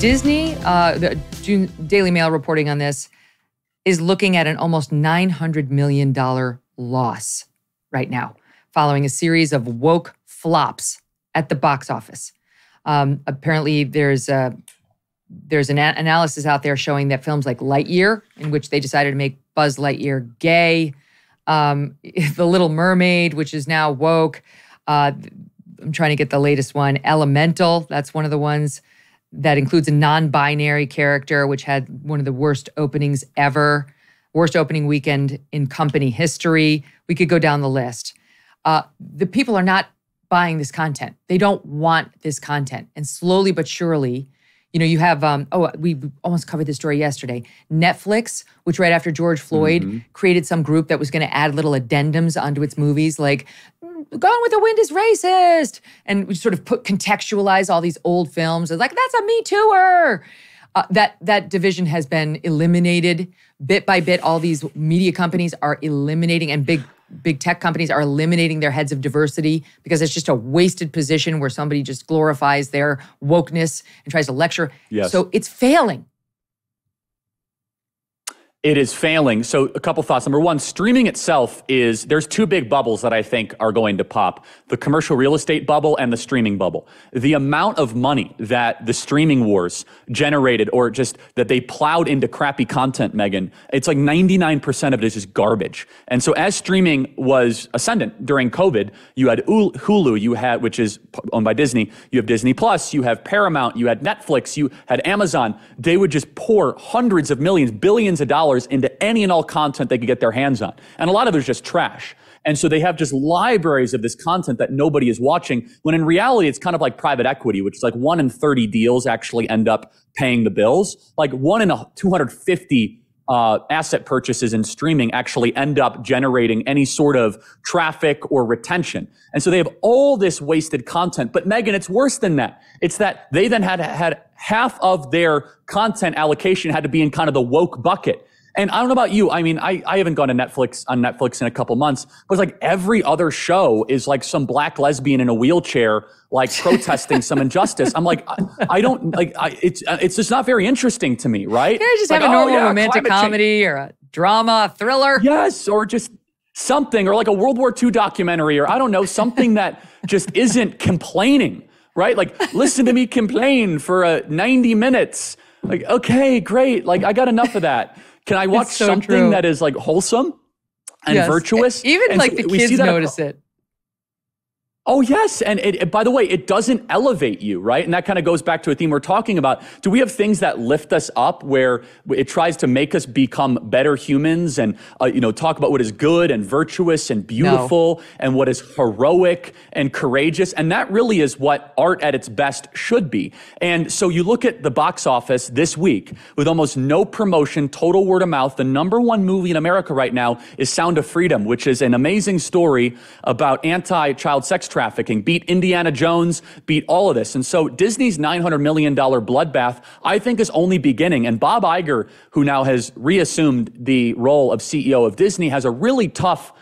Disney, the June Daily Mail reporting on this, is looking at an almost $900 million loss right now, following a series of woke flops at the box office. Apparently, there's an analysis out there showing that films like Lightyear, in which they decided to make Buzz Lightyear gay, The Little Mermaid, which is now woke. I'm trying to get the latest one. Elemental, that's one of the ones that includes a non-binary character, which had one of the worst openings ever, worst opening weekend in company history. We could go down the list. The people are not buying this content. They don't want this content. And slowly but surely, you have, we almost covered this story yesterday. Netflix, which right after George Floyd created some group that was going to add little addendums onto its movies, like Gone with the Wind is racist. And we sort of contextualize all these old films as like, that's a Me Tooer. That division has been eliminated bit by bit. All these media companies are eliminating, and big tech companies are eliminating their heads of diversity because it's just a wasted position where somebody just glorifies their wokeness and tries to lecture. Yes. So it's failing. It is failing. So a couple thoughts. Number one, streaming itself there's two big bubbles that I think are going to pop: the commercial real estate bubble and the streaming bubble. The amount of money that the streaming wars generated, or just that they plowed into crappy content, Megyn, it's like 99% of it is just garbage. And so as streaming was ascendant during COVID, you had Hulu, which is owned by Disney, you have Disney Plus, you have Paramount, you had Netflix, you had Amazon. They would just pour hundreds of millions, billions of dollars into any and all content they could get their hands on. And a lot of it is just trash. And so they have just libraries of this content that nobody is watching, when in reality, it's kind of like private equity, which is like 1 in 30 deals actually end up paying the bills. Like 1 in 250 asset purchases in streaming actually end up generating any sort of traffic or retention. And so they have all this wasted content. But Megyn, it's worse than that. It's that they then had half of their content allocation had to be in kind of the woke bucket. And I don't know about you. I mean, I haven't gone to Netflix in a couple months, but it's like every other show is like some black lesbian in a wheelchair, like protesting some injustice. I'm like, it's just not very interesting to me, right? Can I just have a normal romantic comedy or a drama, a thriller? Yes, or just something, or like a World War II documentary, or I don't know, something that just isn't complaining, right? Like, listen to me complain for 90 minutes. Like, okay, great. Like, I got enough of that. Can I watch something that is like wholesome and virtuous? Even like the kids notice it. Oh, yes. And by the way, it doesn't elevate you, right? And that kind of goes back to a theme we're talking about. Do we have things that lift us up where it tries to make us become better humans and, talk about what is good and virtuous and beautiful and what is heroic and courageous? And that really is what art at its best should be. And so you look at the box office this week with almost no promotion, total word of mouth. The #1 movie in America right now is Sound of Freedom, which is an amazing story about anti-child sex trafficking, beat Indiana Jones, beat all of this. And so Disney's $900 million bloodbath, I think, is only beginning. And Bob Iger, who now has reassumed the role of CEO of Disney, has a really tough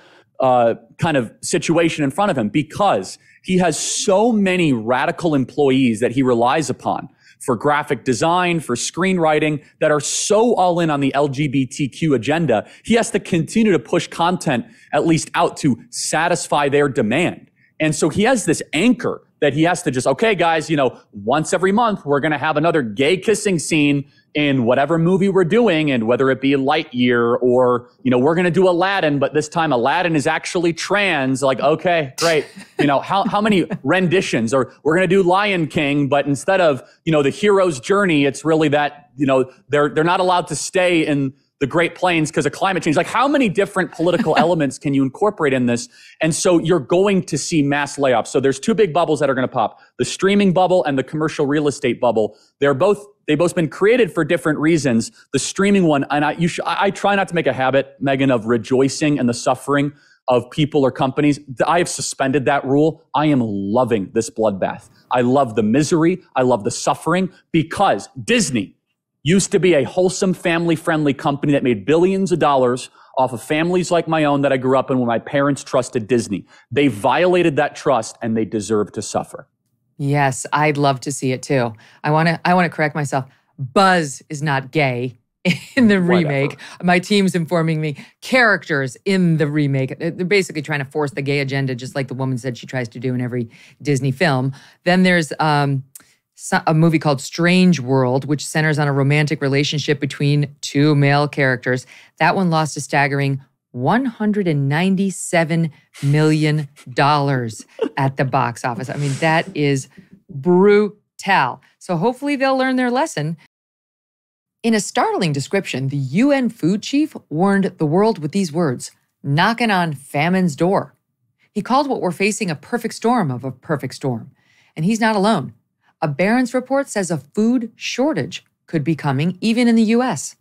kind of situation in front of him because he has so many radical employees that he relies upon for graphic design, for screenwriting, that are so all in on the LGBTQ agenda. He has to continue to push content at least out to satisfy their demand. And so he has this anchor that he has to just, okay, guys, once every month, we're going to have another gay kissing scene in whatever movie we're doing. And whether it be Lightyear or, we're going to do Aladdin, but this time Aladdin is actually trans. Like, okay, great. How many renditions? Or we're going to do Lion King, but instead of, the hero's journey, it's really that, they're not allowed to stay in the Great Plains because of climate change. Like, how many different political elements can you incorporate in this? And so you're going to see mass layoffs. So there's two big bubbles that are going to pop: the streaming bubble and the commercial real estate bubble. They've both been created for different reasons. The streaming one, and I try not to make a habit, Megyn, of rejoicing in the suffering of people or companies. I have suspended that rule. I am loving this bloodbath. I love the misery. I love the suffering, because Disney used to be a wholesome, family-friendly company that made billions of dollars off of families like my own that I grew up in, when my parents trusted Disney. They violated that trust, and they deserve to suffer. Yes, I'd love to see it too. I want to correct myself. Buzz is not gay in the remake. Whatever. My team's informing me characters in the remake. They're basically trying to force the gay agenda, just like the woman said she tries to do in every Disney film. Then there's a movie called Strange World, which centers on a romantic relationship between two male characters. That one lost a staggering $197 million at the box office. I mean, that is brutal. So hopefully they'll learn their lesson. In a startling description, the UN food chief warned the world with these words, knocking on famine's door. He called what we're facing a perfect storm of a perfect storm. And he's not alone. A Barron's report says a food shortage could be coming even in the U.S.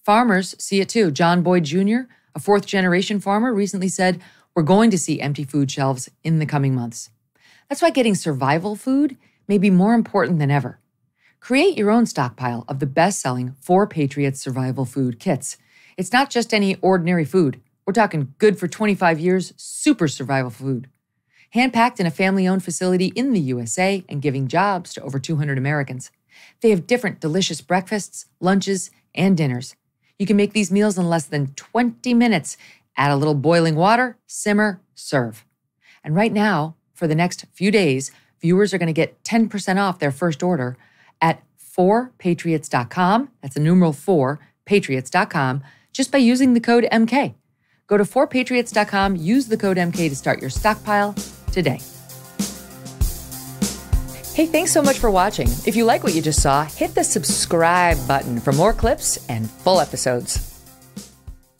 Farmers see it too. John Boyd Jr., a fourth-generation farmer, recently said, we're going to see empty food shelves in the coming months. That's why getting survival food may be more important than ever. Create your own stockpile of the best-selling 4 Patriots survival food kits. It's not just any ordinary food. We're talking good for 25 years, super survival food. Hand-packed in a family-owned facility in the USA and giving jobs to over 200 Americans. They have different delicious breakfasts, lunches, and dinners. You can make these meals in less than 20 minutes. Add a little boiling water, simmer, serve. And right now, for the next few days, viewers are going to get 10% off their first order at 4patriots.com. That's the numeral 4, patriots.com, just by using the code MK. Go to 4patriots.com, use the code MK to start your stockpile today. Hey, thanks so much for watching. If you like what you just saw, hit the subscribe button for more clips and full episodes.